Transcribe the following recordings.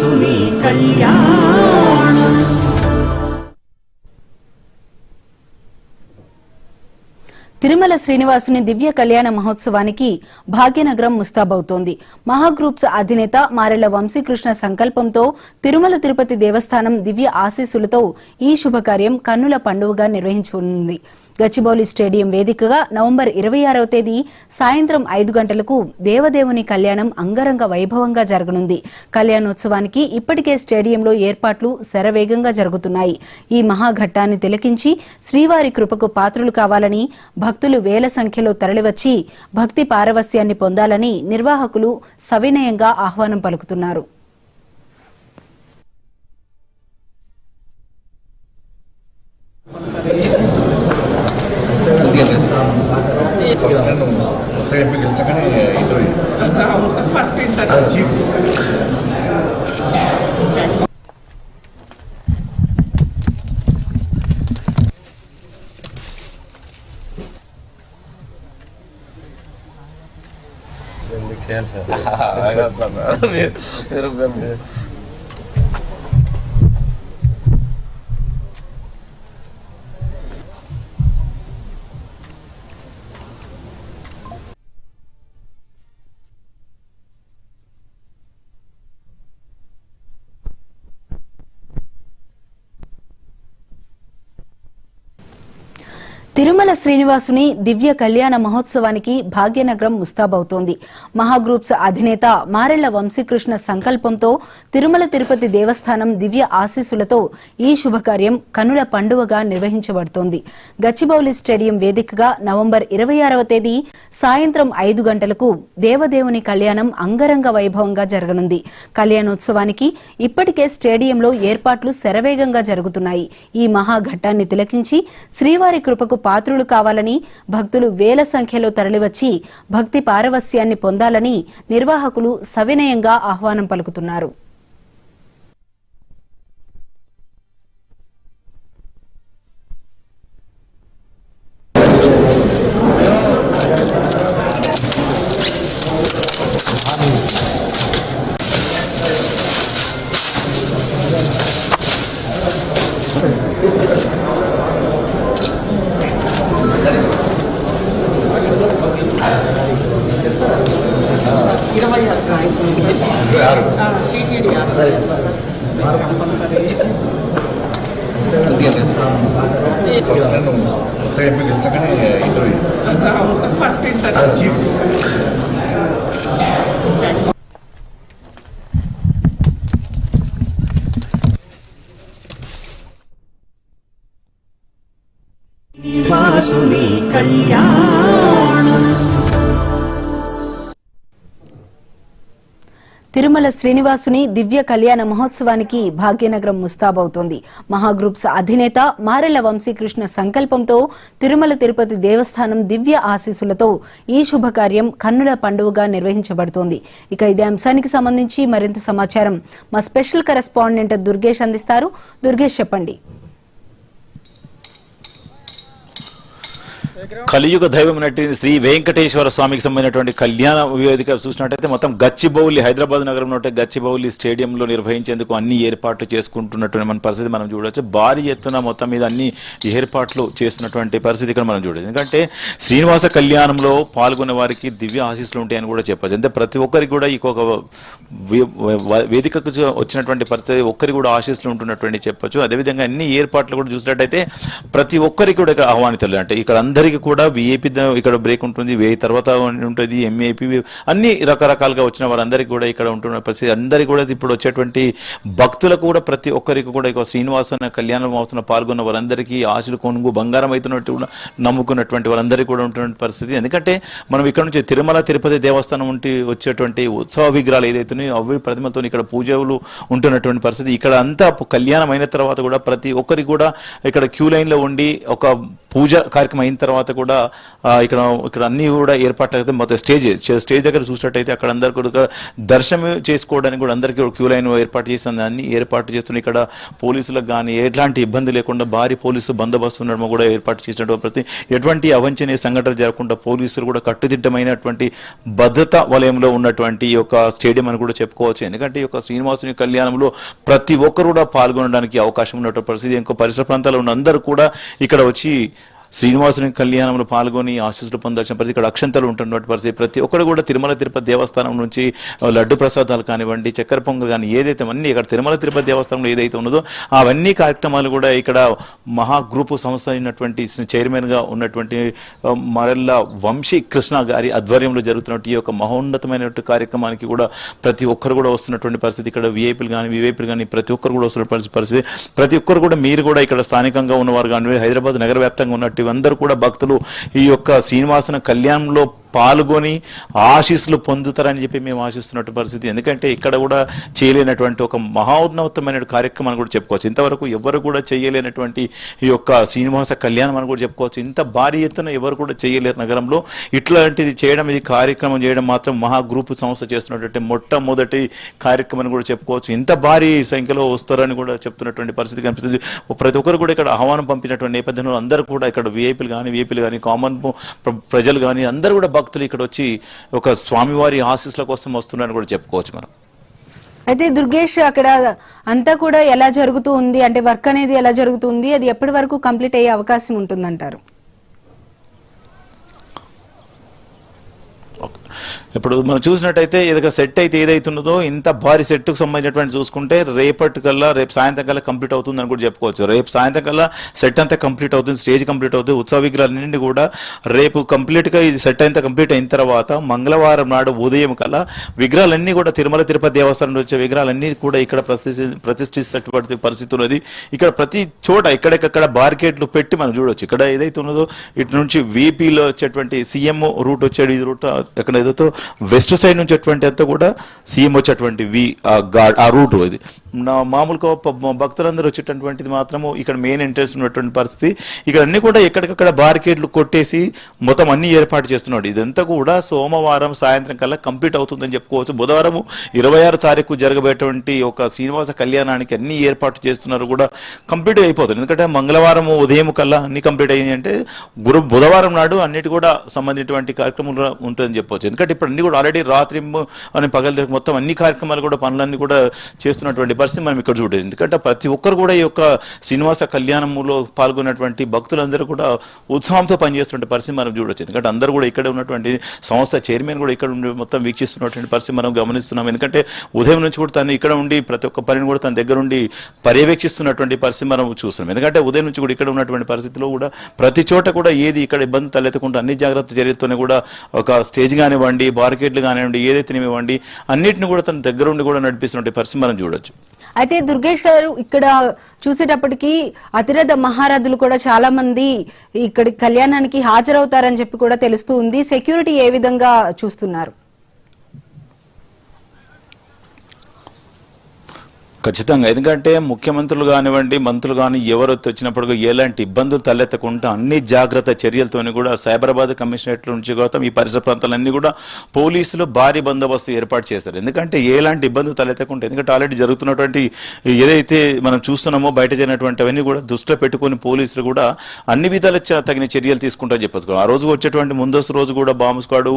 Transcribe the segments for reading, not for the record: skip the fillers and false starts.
శ్రీనివాసుని కళ్యాణం. తిరుమల శ్రీనివాసుని దివ్య కళ్యాణ మహోత్సవానికి భాగ్యనగరం ముస్తాబవుతోంది. మహాగ్రూప్స్ అధినేత మారెళ్ల వంశీకృష్ణ సంకల్పంతో తిరుమల తిరుపతి దేవస్థానం దివ్య ఆశీస్సులతో ఈ శుభకార్యం కన్నుల పండుగగా నిర్వహించనుంది. గచ్చిబౌలి స్టేడియం వేదికగా నవంబర్ 26వ తేదీ సాయంత్రం 5 గంటలకు దేవదేవుని కళ్యాణం అంగరంగ వైభవంగా జరగనుంది. కళ్యాణోత్సవానికి ఇప్పటికే స్టేడియంలో ఏర్పాట్లు శరవేగంగా జరుగుతున్నాయి. ఈ మహాఘట్టాన్ని తిలకించి శ్రీవారి కృపకు పాత్రులు కావాలని భక్తులు వేల సంఖ్యలో తరలివచ్చి భక్తి పారవస్యాన్ని పొందాలని నిర్వాహకులు సవినయంగా ఆహ్వానం పలుకుతున్నారు. తిరుమల శ్రీనివాసుని దివ్య కళ్యాణ మహోత్సవానికి భాగ్యనగరం ముస్తాబవుతోంది. మహాగ్రూప్స్ అధినేత మారెళ్ల వంశీకృష్ణ సంకల్పంతో తిరుమల తిరుపతి దేవస్థానం దివ్య ఆశీస్సులతో ఈ శుభకార్యం కన్నుల పండుగగా నిర్వహించబడుతోంది. గచ్చిబౌలి స్టేడియం వేదికగా నవంబర్ 26వ తేదీ సాయంత్రం 5 గంటలకు దేవదేవుని కళ్యాణం అంగరంగ వైభవంగా జరగనుంది. కళ్యాణోత్సవానికి ఇప్పటికే స్టేడియంలో ఏర్పాట్లు శరవేగంగా జరుగుతున్నాయి. ఈ మహాఘట్టాన్ని తిలకించి శ్రీవారి కృపకు పాత్రులు కావాలని భక్తులు వేల సంఖ్యలో తరలివచ్చి భక్తి పారవస్యాన్ని పొందాలని నిర్వాహకులు సవినయంగా ఆహ్వానం పలుకుతున్నారు. శ్రీనివాసుని కళ్యాణం. తిరుమల శ్రీనివాసుని దివ్య కళ్యాణ మహోత్సవానికి భాగ్యనగరం ముస్తాబవుతోంది. మహాగ్రూప్స్ అధినేత మారెళ్ల వంశీకృష్ణ సంకల్పంతో తిరుమల తిరుపతి దేవస్థానం దివ్య ఆశీస్సులతో ఈ శుభకార్యం కన్నుల పండుగగా నిర్వహించబడుతోంది. ఇక ఇదే అంశానికి సంబంధించి మరింత సమాచారం మా స్పెషల్ కరెస్పాండెంట్ దుర్గేష్ అందిస్తారు. దుర్గేష్, చెప్పండి. కలియుగ దైవం నటి శ్రీ వెంకటేశ్వర స్వామికి సంబంధించినటువంటి కళ్యాణ వేదిక చూసినట్టయితే మొత్తం గచ్చిబౌలి హైదరాబాద్ నగరంలో గచ్చిబౌలి స్టేడియంలో నిర్వహించేందుకు అన్ని ఏర్పాట్లు చేసుకుంటున్నటువంటి మన పరిస్థితి మనం చూడవచ్చు. భారీ ఎత్తున మొత్తం మీద అన్ని ఏర్పాట్లు చేస్తున్నటువంటి పరిస్థితి ఇక్కడ మనం చూడవచ్చు. ఎందుకంటే శ్రీనివాస కళ్యాణంలో పాల్గొనే వారికి దివ్య ఆశీస్సులు ఉంటాయని కూడా చెప్పచ్చు. అంటే ప్రతి ఒక్కరికి కూడా ఈ వేదికకు వచ్చినటువంటి పరిస్థితి ఒక్కరికి కూడా ఆశీస్సులు ఉంటున్నటువంటి చెప్పచ్చు. అదేవిధంగా అన్ని ఏర్పాట్లు కూడా చూసినట్టయితే ప్రతి ఒక్కరికి కూడా ఇక్కడ ఆహ్వానితులు అంటే ఇక్కడ అందరికీ కూడా విఐపి ఇక్కడ బ్రేక్ ఉంటుంది, వేయి తర్వాత ఉంటుంది, ఎంఏపి అన్ని రకరకాలుగా వచ్చిన వారందరికీ కూడా ఇక్కడ ఉంటున్న పరిస్థితి. అందరికీ కూడా ఇప్పుడు వచ్చేటువంటి భక్తులకు కూడా ప్రతి ఒక్కరికి కూడా ఇక శ్రీనివాస కళ్యాణ మహోత్సవం పాల్గొన్న వారందరికీ ఆశలు కొనుగు బంగారం అవుతున్నట్టు నమ్ముకున్నటువంటి వారందరికీ కూడా ఉంటున్న పరిస్థితి. ఎందుకంటే మనం ఇక్కడ నుంచి తిరుమల తిరుపతి దేవస్థానం ఉంటే వచ్చేటువంటి ఉత్సవ విగ్రహాలు ఏదైతున్నాయో అవి ప్రతిమలతో ఇక్కడ పూజలు ఉంటున్నటువంటి పరిస్థితి. ఇక్కడ అంతా కళ్యాణం అయిన తర్వాత కూడా ప్రతి ఒక్కరికి కూడా ఇక్కడ క్యూ లైన్ లో ఉండి ఒక పూజ కార్యక్రమం అయిన తర్వాత తర్వాత కూడా ఇక్కడ అన్ని కూడా ఏర్పాట్లు అయితే మొత్తం స్టేజ్ దగ్గర చూసినట్టయితే అక్కడ అందరు కూడా దర్శనం చేసుకోవడానికి కూడా అందరికీ క్యూ లైన్ ఏర్పాటు చేసిన అన్ని ఏర్పాటు చేస్తున్న ఇక్కడ పోలీసులకు కానీ ఎట్లాంటి ఇబ్బంది లేకుండా భారీ పోలీసు బందోబస్తు ఉండడం కూడా ఏర్పాటు చేసినటువంటి ఎటువంటి అవంచనీయ సంఘటన జరగకుండా పోలీసులు కూడా కట్టుదిట్టమైనటువంటి భద్రతా వలయంలో ఉన్నటువంటి ఈ యొక్క స్టేడియం అని కూడా చెప్పుకోవచ్చు. ఎందుకంటే ఈ యొక్క శ్రీనివాసుని కళ్యాణంలో ప్రతి ఒక్కరు కూడా పాల్గొనడానికి అవకాశం ఉన్నటువంటి పరిస్థితి. ఇంకో పరిసర ప్రాంతాల్లో ఉన్న అందరూ కూడా ఇక్కడ వచ్చి శ్రీనివాసుని కళ్యాణంలో పాల్గొని ఆశీస్సులు పొందాల్సిన పరిస్థితి. ఇక్కడ అక్షంతలు ఉంటున్నటువంటి పరిస్థితి. ప్రతి ఒక్కరు కూడా తిరుమల తిరుపతి దేవస్థానం నుంచి లడ్డు ప్రసాదాలు కానివ్వండి, చక్కెర పొంగల్ కానీ ఏదైతే అన్నీ ఇక్కడ తిరుమల తిరుపతి దేవస్థానంలో ఏదైతే ఉన్నదో అవన్నీ కార్యక్రమాలు కూడా ఇక్కడ మహా గ్రూపు సంస్థ అయినటువంటి చైర్మన్గా ఉన్నటువంటి మరెల్ల వంశీ కృష్ణ గారి ఆధ్వర్యంలో జరుగుతున్నటువంటి ఈ యొక్క మహోన్నతమైనటువంటి కార్యక్రమానికి కూడా ప్రతి ఒక్కరు కూడా వస్తున్నటువంటి పరిస్థితి. ఇక్కడ విఐపీలు కానీ ప్రతి ఒక్కరు కూడా వస్తున్నటువంటి పరిస్థితి. ప్రతి ఒక్కరు కూడా మీరు కూడా ఇక్కడ స్థానికంగా ఉన్నవారు కానీ హైదరాబాద్ నగర వ్యాప్తంగా ఉన్నట్టు అందరూ కూడా భక్తులు ఈ యొక్క శ్రీనివాసన కళ్యాణంలో పాల్గొని ఆశీస్సులు పొందుతారని చెప్పి మేము ఆశిస్తున్నట్టు పరిస్థితి. ఎందుకంటే ఇక్కడ కూడా చేయలేనటువంటి ఒక మహోన్నతమైన కార్యక్రమాన్ని కూడా చెప్పుకోవచ్చు. ఇంతవరకు ఎవరు కూడా చేయలేనటువంటి ఈ యొక్క శ్రీనివాస కళ్యాణం అని కూడా చెప్పుకోవచ్చు. ఇంత భారీ ఎత్తున ఎవరు కూడా చేయలేరు నగరంలో. ఇట్లాంటిది చేయడం, ఇది కార్యక్రమం చేయడం మాత్రం మహా గ్రూప్ సంస్థ చేస్తున్నటువంటి మొట్టమొదటి కార్యక్రమం అని కూడా చెప్పుకోవచ్చు. ఇంత భారీ సంఖ్యలో వస్తారని కూడా చెప్తున్నటువంటి పరిస్థితి కనిపిస్తుంది. ప్రతి ఒక్కరు కూడా ఇక్కడ ఆహ్వానం పంపినటువంటి నేపథ్యంలో అందరూ కూడా ఇక్కడ విఐపీలు కానీ కామన్ ప్రజలు కానీ అందరూ కూడా భక్తులు ఇక్కడ వచ్చి ఒక స్వామివారి ఆశీస్సుల కోసం వస్తున్నారని కూడా చెప్పుకోవచ్చు మనం. అయితే దుర్గేష్, అక్కడ అంతా కూడా ఎలా జరుగుతూ ఉంది అంటే వర్క్ అనేది ఎలా జరుగుతుంది, అది ఎప్పటి వరకు కంప్లీట్ అయ్యే అవకాశం ఉంటుందంటారు? ఇప్పుడు మనం చూసినట్టయితే ఏదైనా సెట్ అయితే ఏదైతున్నదో ఇంత భారీ సెట్కు సంబంధించినటువంటి చూసుకుంటే రేపు సాయంత్రం కల్లా కంప్లీట్ అవుతుందని కూడా చెప్పుకోవచ్చు. రేపు సాయంత్రం కల్లా సెట్ అంతా కంప్లీట్ అవుతుంది, స్టేజ్ కంప్లీట్ అవుతుంది. ఉత్సవ విగ్రహాలన్నింటినీ కూడా రేపు కంప్లీట్గా ఇది సెట్ అంతా కంప్లీట్ అయిన తర్వాత మంగళవారం నాడు ఉదయం కల్లా విగ్రహాలన్నీ కూడా తిరుమల తిరుపతి దేవస్థానం వచ్చే విగ్రహాలన్నీ కూడా ఇక్కడ ప్రతిష్ఠించేటువంటి పరిస్థితి ఉన్నది. ఇక్కడ ప్రతి చోట ఎక్కడెక్కడ బార్కెట్లు పెట్టి మనం చూడవచ్చు. ఇక్కడ ఏదైతే ఉన్నదో ఇటు నుంచి వీపీలో వచ్చేటువంటి సీఎం రూట్ వచ్చేది, ఈ రూట్ ఎక్కడ ఏదైతే వెస్ట్ సైడ్ నుంచి వచ్చేటువంటి అంతా కూడా సీఎం వచ్చేటువంటి ఆ రూట్. ఇది మామూలుగా భక్తులందరూ వచ్చేటటువంటిది మాత్రము ఇక్కడ మెయిన్ ఎంట్రెన్స్ ఉన్నటువంటి పరిస్థితి. ఇక్కడ అన్ని కూడా ఎక్కడికక్కడ బారికేడ్లు కొట్టేసి మొత్తం అన్ని ఏర్పాటు చేస్తున్నాడు. ఇదంతా కూడా సోమవారం సాయంత్రం కల్లా కంప్లీట్ అవుతుందని చెప్పుకోవచ్చు. బుధవారం 26 తారీఖు జరగబోయేటువంటి ఒక శ్రీనివాస కళ్యాణానికి అన్ని ఏర్పాటు చేస్తున్నారు కూడా కంప్లీట్ అయిపోతుంది. ఎందుకంటే మంగళవారం ఉదయం కల్లా అన్ని కంప్లీట్ అయింది అంటే బుధవారం నాడు అన్నిటి కూడా సంబంధించినటువంటి కార్యక్రమాలు ఉంటుందని చెప్పవచ్చు. ఎందుకంటే ఇప్పుడు అన్ని కూడా ఆల్రెడీ రాత్రి అని పగల మొత్తం అన్ని కార్యక్రమాలు కూడా పనులన్నీ కూడా చేస్తున్నటువంటి పరిస్థితి మనం ఇక్కడ చూడలేదు. ఎందుకంటే ప్రతి ఒక్కరు కూడా ఈ యొక్క శ్రీనివాస కళ్యాణంలో పాల్గొన్నటువంటి భక్తులందరూ కూడా ఉత్సాహంతో పనిచేస్తున్న పరిస్థితి మనం చూడవచ్చు. ఎందుకంటే అందరూ కూడా ఇక్కడ ఉన్నటువంటి సంస్థ చైర్మన్ కూడా ఇక్కడ ఉండి మొత్తం వీక్షిస్తున్నటువంటి పరిస్థితి మనం గమనిస్తున్నాం. ఎందుకంటే ఉదయం నుంచి కూడా తను ఇక్కడ ఉండి ప్రతి ఒక్క పనిని కూడా తన దగ్గర ఉండి పర్యవేక్షిస్తున్నటువంటి పరిస్థితి మనం చూస్తున్నాం. ఎందుకంటే ఉదయం నుంచి కూడా ఇక్కడ ఉన్నటువంటి పరిస్థితిలో కూడా ప్రతి చోట కూడా ఏది ఇక్కడ ఇబ్బంది తలెత్తకుండా అన్ని జాగ్రత్త చర్యలతోనే కూడా ఒక స్టేజ్ కానివ్వండి, బార్కెట్లు కానివ్వండి, ఏదైతేనేవ్వండి అన్నింటిని కూడా తన దగ్గర ఉండి కూడా నడిపిస్తున్న పరిస్థితి మనం చూడొచ్చు. అయితే దుర్గేష్ గారు, ఇక్కడ చూసేటప్పటికి అతిరథ మహారథులు కూడా చాలా మంది ఇక్కడ కళ్యాణానికి హాజరవుతారని చెప్పి కూడా తెలుస్తూ ఉంది. సెక్యూరిటీ ఏ విధంగా చూస్తున్నారు? ఖచ్చితంగా. ఎందుకంటే ముఖ్యమంత్రులు కానివ్వండి, మంత్రులు కానీ ఎవరు వచ్చినప్పుడు ఎలాంటి ఇబ్బందులు తలెత్తకుండా అన్ని జాగ్రత్త చర్యలతోని కూడా సైబరాబాద్ కమిషనరేట్ల నుంచి కూడా ఈ పరిసర ప్రాంతాలన్నీ కూడా పోలీసులు భారీ బందోబస్తు ఏర్పాటు చేస్తారు. ఎందుకంటే ఎలాంటి ఇబ్బందులు తలెత్తకుండా, ఎందుకంటే ఆల్రెడీ జరుగుతున్నటువంటి ఏదైతే మనం చూస్తున్నామో బయట జరిగినటువంటివన్నీ కూడా దృష్టిలో పెట్టుకుని పోలీసులు కూడా అన్ని విధాల తగిన చర్యలు తీసుకుంటారని చెప్పచ్చు. ఆ రోజు వచ్చేటువంటి ముందస్తు రోజు కూడా bomb squad,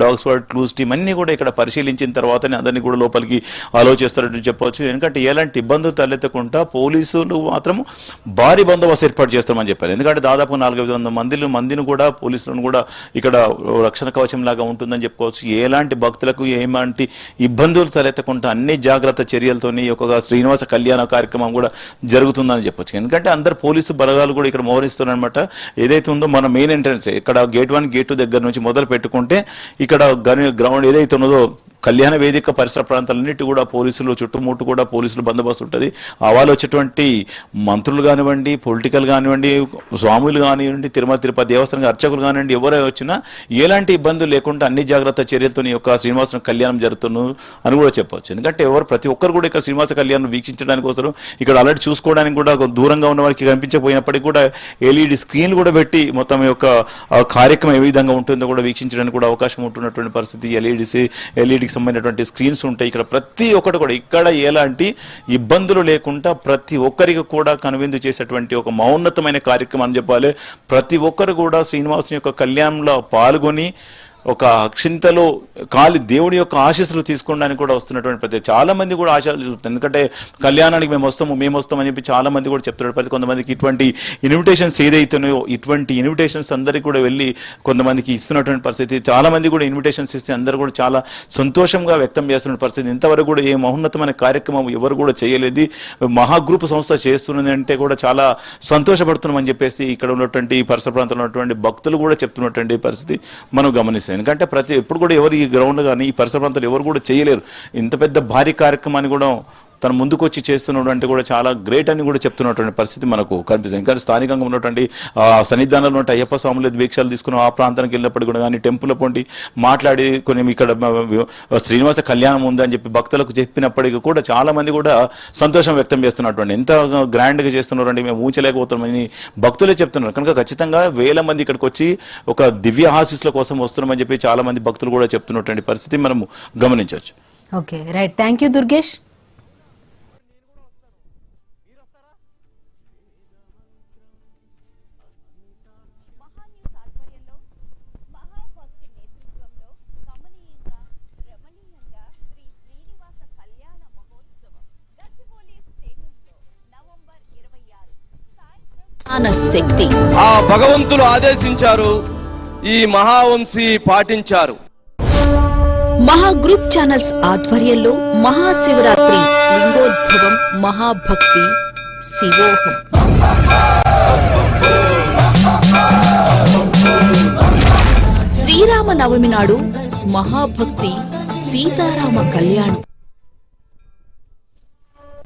dog squad, clues team అన్ని కూడా ఇక్కడ పరిశీలించిన తర్వాతనే అందరినీ కూడా లోపలికి అలో చేస్తారని చెప్పవచ్చు. ఎందుకంటే ఎలాంటి ఇబ్బందులు తలెత్తకుండా పోలీసులు మాత్రం భారీ బందోబస్తు ఏర్పాటు చేస్తామని చెప్పారు. ఎందుకంటే దాదాపు 400-500 మందిని కూడా పోలీసులను కూడా ఇక్కడ రక్షణ కవచం లాగా ఉంటుందని చెప్పుకోవచ్చు. ఎలాంటి భక్తులకు ఏలాంటి ఇబ్బందులు తలెత్తకుండా అన్ని జాగ్రత్త చర్యలతోని ఒక శ్రీనివాస కళ్యాణ కార్యక్రమం కూడా జరుగుతుందని చెప్పొచ్చు. ఎందుకంటే అందరు పోలీసు బలగాలు కూడా ఇక్కడ మోహరిస్తున్నారనమాట. ఏదైతే ఉందో మన మెయిన్ ఎంట్రన్స్ ఇక్కడ గేట్ 1, గేట్ 2 దగ్గర నుంచి మొదలు పెట్టుకుంటే ఇక్కడ గ్రౌండ్ ఏదైతే ఉన్నదో కళ్యాణ వేదిక పరిసర ప్రాంతాలన్నిటి కూడా పోలీసులు చుట్టుముట్టు కూడా పోలీసులు బందోబస్తు ఉంటుంది. వాళ్ళు వచ్చేటువంటి మంత్రులు కానివ్వండి, పొలిటికల్ కానివ్వండి, స్వాములు కానివ్వండి, తిరుపతి దేవస్థానం అర్చకులు కానివ్వండి, ఎవరై వచ్చినా ఎలాంటి ఇబ్బందులు లేకుండా అన్ని జాగ్రత్త చర్యలతో ఈ యొక్క శ్రీనివాస కళ్యాణం జరుగుతును అని కూడా చెప్పవచ్చు. ఎందుకంటే ప్రతి ఒక్కరు కూడా ఇక్కడ శ్రీనివాస కళ్యాణం వీక్షించడానికి కోసం ఇక్కడ ఆల్రెడీ చూసుకోవడానికి కూడా దూరంగా ఉన్న వారికి కనిపించకపోయినప్పటికీ కూడా ఎల్ఈడి స్క్రీన్ కూడా పెట్టి మొత్తం యొక్క కార్యక్రమం ఏ విధంగా ఉంటుందో కూడా వీక్షించడానికి కూడా అవకాశం ఉంటున్నటువంటి పరిస్థితి. ఎల్ఈడికి సంబంధించినటువంటి స్క్రీన్స్ ఉంటాయి. ఇక్కడ ప్రతి ఒక్కటి కూడా ఇక్కడ ఎలాంటి ఇబ్బందులు లేకుండా ప్రతి ఒక్కరికి కూడా కనువిందు చేసేటువంటి ఒక మౌన్నతమైన కార్యక్రమం అని చెప్పాలి. ప్రతి ఒక్కరు కూడా శ్రీనివాసుని యొక్క కళ్యాణంలో పాల్గొని ఒక అక్షింతలో దేవుడి యొక్క ఆశీస్సులు తీసుకోవడానికి కూడా వస్తున్నటువంటి చాలా మంది కూడా ఆశలు చూపుతారు. ఎందుకంటే కళ్యాణానికి మేము వస్తామని చెప్పి చాలా మంది కూడా చెప్తున్నారు. కొంతమందికి ఇటువంటి ఇన్విటేషన్స్ ఏదైతున్నాయో ఇటువంటి ఇన్విటేషన్స్ అందరికీ కూడా వెళ్ళి కొంతమందికి ఇస్తున్నటువంటి పరిస్థితి. చాలా మంది కూడా ఇన్విటేషన్స్ ఇస్తే అందరూ కూడా చాలా సంతోషంగా వ్యక్తం చేస్తున్న పరిస్థితి. ఇంతవరకు కూడా ఏ మహోన్నతమైన కార్యక్రమం ఎవరు కూడా చేయలేదు. మహాగ్రూప్ సంస్థ చేస్తున్నది అంటే కూడా చాలా సంతోషపడుతున్నామని చెప్పేసి ఇక్కడ ఉన్నటువంటి పరిసర ప్రాంతంలో ఉన్నటువంటి భక్తులు కూడా చెప్తున్నటువంటి పరిస్థితి మనం గమనిస్తాం. ఎందుకంటే ఎప్పుడు కూడా ఎవరు ఈ గ్రౌండ్ కానీ ఈ పరిసర ప్రాంతాలు ఎవరు కూడా చేయలేరు. ఇంత పెద్ద భారీ కార్యక్రమాన్ని కూడా తను ముందుకు వచ్చి చేస్తున్నాడు అంటే కూడా చాలా గ్రేట్ అని కూడా చెప్తున్నటువంటి పరిస్థితి మనకు కనిపిస్తుంది. ఇంకా స్థానికంగా ఉన్నటువంటి సన్నిధానంలో ఉన్న అయ్యప్ప స్వాముల దీక్షలు తీసుకుని ఆ ప్రాంతానికి వెళ్ళినప్పుడు కూడా కానీ టెంపుల్ పొంటి మాట్లాడి కొన్ని ఇక్కడ శ్రీనివాస కళ్యాణం ఉందని చెప్పి భక్తులకు చెప్పినప్పటికీ కూడా చాలా మంది కూడా సంతోషం వ్యక్తం చేస్తున్నటువంటి ఎంత గ్రాండ్గా చేస్తున్నారండి మేము ఊచలేకపోతున్నామని భక్తులే చెప్తున్నారు. కనుక ఖచ్చితంగా వేల మంది ఇక్కడికి వచ్చి ఒక దివ్య ఆశీస్సుల కోసం వస్తున్నామని చెప్పి చాలా మంది భక్తులు కూడా చెప్తున్నటువంటి పరిస్థితి మనము గమనించవచ్చు. Okay, right, thank you Durgesh. శక్తి ఆ భగవంతులు ఆదేశించారు, ఈ మహావంశీ పాటించారు. మహా గ్రూప్ ఛానల్స్ ఆధ్వర్యంలో మహాశివరాత్రి లింగోద్భవం మహాభక్తి శివోహం. శ్రీరామ నవమి నాడు మహాభక్తి సీతారామ కళ్యాణం.